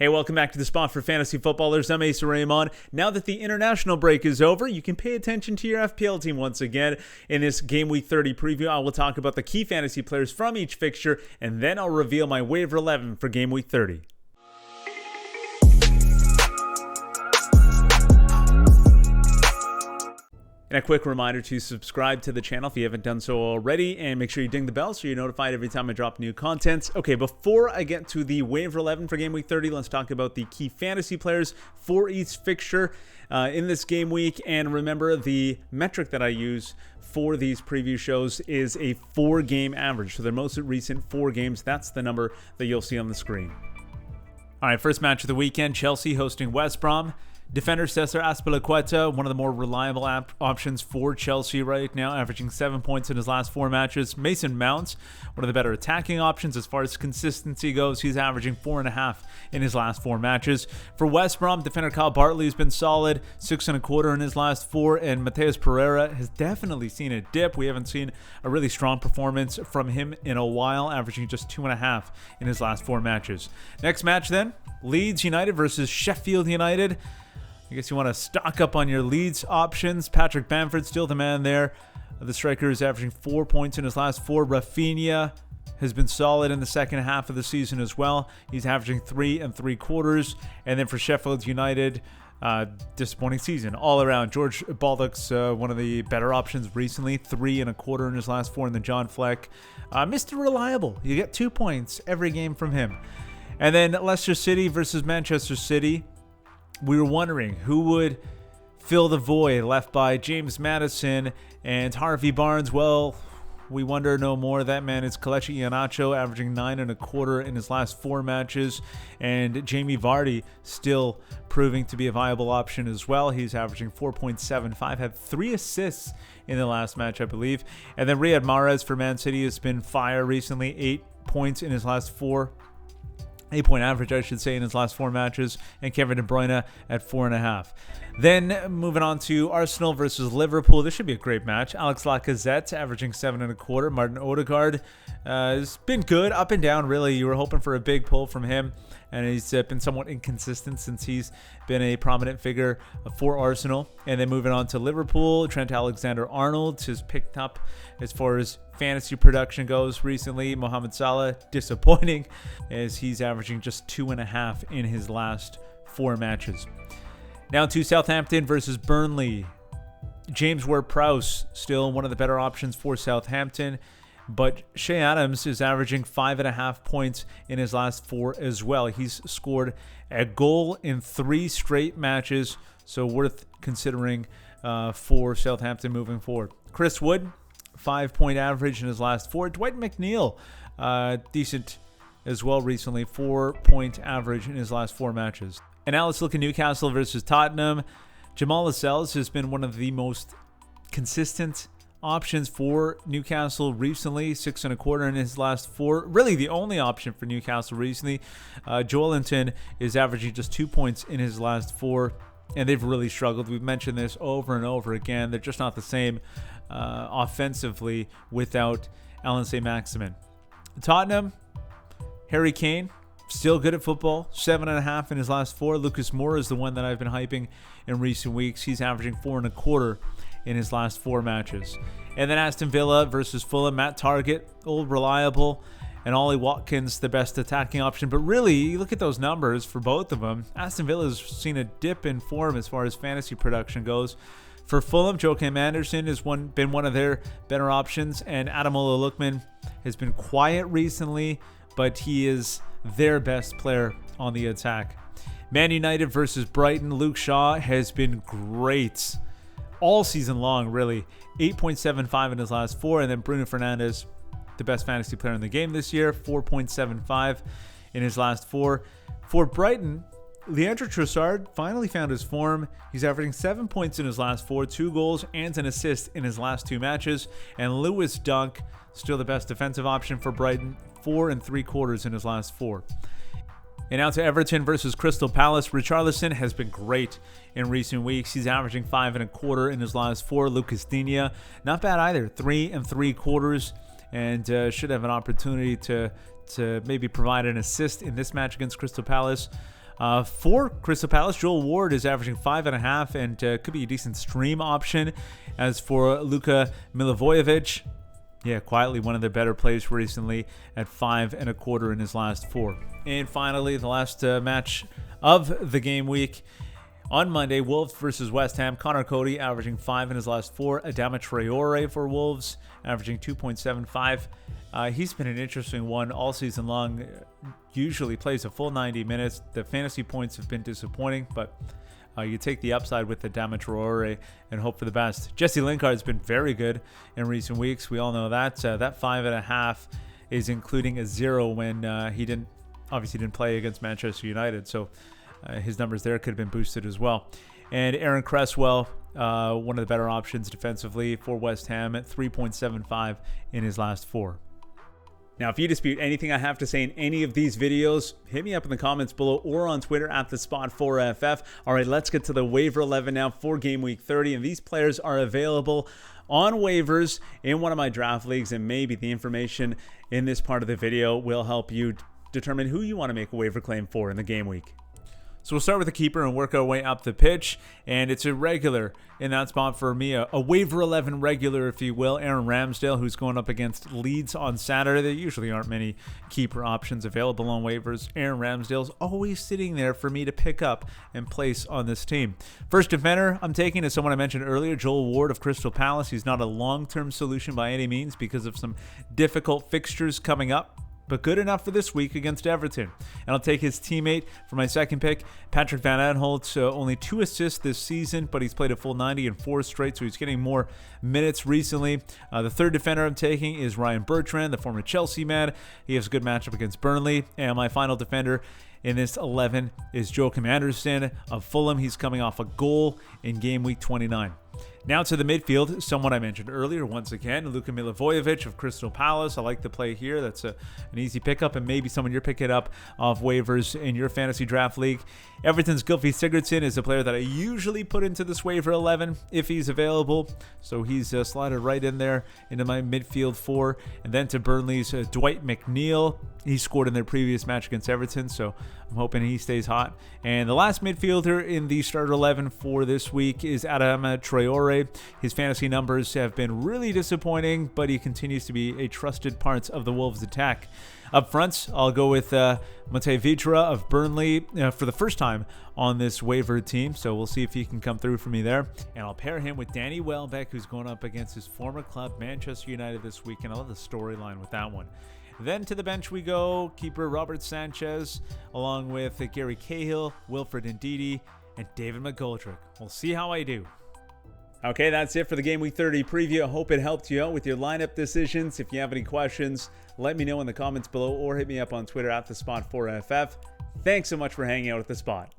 Hey, welcome back to the Spot for Fantasy Footballers. I'm Asa Raymond. Now that the international break is over, you can pay attention to your FPL team once again. In this Game Week 30 preview, I will talk about the key fantasy players from each fixture, and then I'll reveal my waiver 11 for Game Week 30. And a quick reminder to subscribe to the channel if you haven't done so already, and make sure you ding the bell so you're notified every time I drop new content. Okay, before I get to the waiver 11 for Game Week 30, let's talk about the key fantasy players for each fixture in this game week. And remember, the metric that I use for these preview shows is a 4-game average. So their most recent 4 games, that's the number that you'll see on the screen. All right, first match of the weekend, Chelsea hosting West Brom. Defender Cesar Azpilicueta, one of the more reliable options for Chelsea right now, averaging 7 points in his last 4 matches. Mason Mount, one of the better attacking options as far as consistency goes. He's averaging 4.5 in his last 4 matches. For West Brom, defender Kyle Bartley has been solid, 6.25 in his last 4, and Mateus Pereira has definitely seen a dip. We haven't seen a really strong performance from him in a while, averaging just 2.5 in his last 4 matches. Next match then, Leeds United versus Sheffield United. I guess you want to stock up on your Leeds options. Patrick Bamford still the man there. The striker is averaging 4 points in his last 4. Rafinha has been solid in the second half of the season as well. He's averaging 3.75. And then for Sheffield United, disappointing season all around. George Baldock's one of the better options recently, 3.25 in his last 4. And then John Fleck, Mr. Reliable. You get 2 points every game from him. And then Leicester City versus Manchester City. We were wondering who would fill the void left by James Maddison and Harvey Barnes. Well, we wonder no more. That man is Kelechi Iheanacho, averaging 9.25 in his last 4 matches. And Jamie Vardy still proving to be a viable option as well. He's averaging 4.75, had 3 assists in the last match, I believe. And then Riyad Mahrez for Man City has been fire recently, 8 points in his last 4. 8-point average, I should say, in his last 4 matches, and Kevin De Bruyne at 4.5. Then moving on to Arsenal versus Liverpool. This should be a great match. Alex Lacazette averaging 7.25. Martin Odegaard has been good, up and down, really. You were hoping for a big pull from him, and he's been somewhat inconsistent since he's been a prominent figure for Arsenal. And then moving on to Liverpool, Trent Alexander-Arnold has picked up as far as fantasy production goes recently. Mohamed Salah, disappointing, as he's averaging just 2.5 in his last 4 matches. Now to Southampton versus Burnley. James Ward-Prowse, still one of the better options for Southampton, but Shea Adams is averaging 5.5 points in his last 4 as well. He's scored a goal in 3 straight matches, so worth considering for Southampton moving forward. Chris Wood, 5-point average in his last 4. Dwight McNeil, decent as well recently, 4-point average in his last 4 matches. And now let's look at Newcastle versus Tottenham. Jamal Lascelles has been one of the most consistent options for Newcastle recently, 6.25 in his last 4. Really the only option for Newcastle recently. Joelinton is averaging just 2 points in his last 4, and they've really struggled. We've mentioned this over and over again. They're just not the same offensively without Alan Saint-Maximin. Tottenham, Harry Kane, still good at football, 7.5 in his last 4. Lucas Moura is the one that I've been hyping in recent weeks. He's averaging 4.25 in his last 4 matches. And then Aston Villa versus Fulham. Matt Targett, old reliable, and Ollie Watkins, the best attacking option. But really, you look at those numbers for both of them. Aston Villa has seen a dip in form as far as fantasy production goes. For Fulham, Joachim Anderson has been one of their better options, and Ademola Lookman has been quiet recently, but he is their best player on the attack. Man United versus Brighton. Luke Shaw has been great all season long, really. 8.75 in his last 4, and then Bruno Fernandes, the best fantasy player in the game this year, 4.75 in his last 4. For Brighton, Leandro Trossard finally found his form. He's averaging 7 points in his last 4, 2 goals and an assist in his last 2 matches. And Lewis Dunk, still the best defensive option for Brighton, 4.75 in his last 4. And now to Everton versus Crystal Palace. Richarlison has been great in recent weeks. He's averaging 5.25 in his last 4. Lucas Digne, not bad either, 3.75, and should have an opportunity to maybe provide an assist in this match against Crystal Palace. For Crystal Palace, Joel Ward is averaging 5.5 and could be a decent stream option. As for Luka Milivojevic, yeah, quietly one of the better plays recently at 5.25 in his last 4. And finally, the last match of the game week. On Monday, Wolves versus West Ham. Connor Cody averaging 5 in his last 4. Adama Traore for Wolves averaging 2.75. He's been an interesting one all season long. Usually plays a full 90 minutes. The fantasy points have been disappointing, but you take the upside with Adama Traore and hope for the best. Jesse Lingard's been very good in recent weeks. We all know that. That 5.5 is including a 0 when he didn't play against Manchester United. So his numbers there could have been boosted as well. And Aaron Cresswell, one of the better options defensively for West Ham at 3.75 in his last 4. Now, if you dispute anything I have to say in any of these videos, hit me up in the comments below or on Twitter at TheSpot4FF. All right, let's get to the waiver 11 now for Game Week 30. And these players are available on waivers in one of my draft leagues. And maybe the information in this part of the video will help you determine who you want to make a waiver claim for in the game week. So we'll start with the keeper and work our way up the pitch. And it's a regular in that spot for me, a waiver 11 regular, if you will, Aaron Ramsdale, who's going up against Leeds on Saturday. There usually aren't many keeper options available on waivers. Aaron Ramsdale's always sitting there for me to pick up and place on this team. First defender I'm taking is someone I mentioned earlier, Joel Ward of Crystal Palace. He's not a long-term solution by any means because of some difficult fixtures coming up, but good enough for this week against Everton. And I'll take his teammate for my second pick, Patrick Van Aanholt. Only 2 assists this season, but he's played a full 90 and 4 straight, so he's getting more minutes recently. The third defender I'm taking is Ryan Bertrand, the former Chelsea man. He has a good matchup against Burnley. And my final defender in this 11 is Joachim Andersen of Fulham. He's coming off a goal in game week 29. Now to the midfield, someone I mentioned earlier, once again, Luka Milivojevic of Crystal Palace. I like the play here. That's an easy pickup, and maybe someone you're picking up off waivers in your fantasy draft league. Everton's Gylfi Sigurdsson is a player that I usually put into this waiver 11 if he's available. So he's slotted right in there into my midfield 4. And then to Burnley's Dwight McNeil. He scored in their previous match against Everton, so I'm hoping he stays hot. And the last midfielder in the starter 11 for this week is Adama Traore. His fantasy numbers have been really disappointing, but he continues to be a trusted part of the Wolves' attack. Up front, I'll go with Matej Vydra of Burnley for the first time on this waiver team, so we'll see if he can come through for me there. And I'll pair him with Danny Welbeck, who's going up against his former club, Manchester United, this week, and I love the storyline with that one. Then to the bench we go, keeper Robert Sanchez, along with Gary Cahill, Wilfred Ndidi, and David McGoldrick. We'll see how I do. Okay, that's it for the Game Week 30 preview. I hope it helped you out with your lineup decisions. If you have any questions, let me know in the comments below or hit me up on Twitter at TheSpot4FF. Thanks so much for hanging out at The Spot.